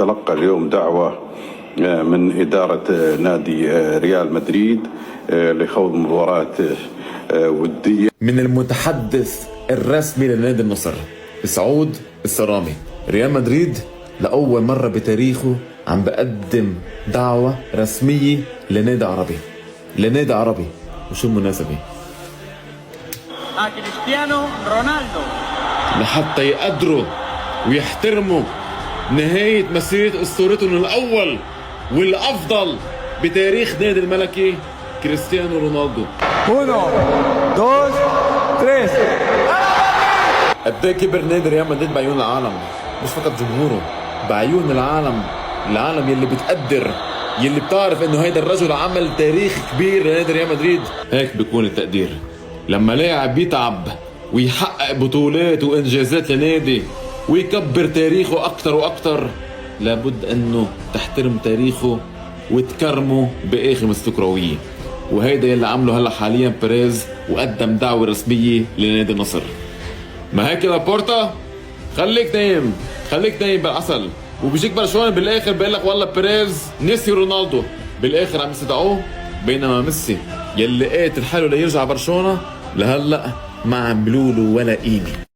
تلقى اليوم دعوة من إدارة نادي ريال مدريد لخوض مباراة ودية من المتحدث الرسمي لنادي النصر سعود السرامي. ريال مدريد لأول مرة بتاريخه عم بقدم دعوة رسمية لنادي عربي. وشو المناسبة؟ كريستيانو رونالدو، لحتى يقدروا ويحترموا نهاية مسيرة أسطورتهم الأول والأفضل بتاريخ نادي الملكي كريستيانو رونالدو. 1 2 3. قد ايه كبر نادي ريال مدريد بعيون العالم، مش فقط جمهوره، بعيون العالم يلي بتقدر، يلي بتعرف انه هيدا الرجل عمل تاريخ كبير لنادي ريال مدريد. هيك بيكون التقدير لما لاعب بيتعب ويحقق بطولات وانجازات لنادي ويكبر تاريخه اكتر واكتر، لابد انه تحترم تاريخه وتكرمه باخر مسكرويه. وهيدا يلي عمله هلا حاليا بيريز، وقدم دعوه رسميه لنادي النصر. ما هيك لابورتا خليك نايم بالعسل، وبيجيك برشلونه بالاخر بيقول لك والله بيريز نسي رونالدو، بالاخر عم يستدعوه. بينما ميسي يلي قاتل حاله ليرجع برشلونه لهلا ما عملوا له ولا قيمه.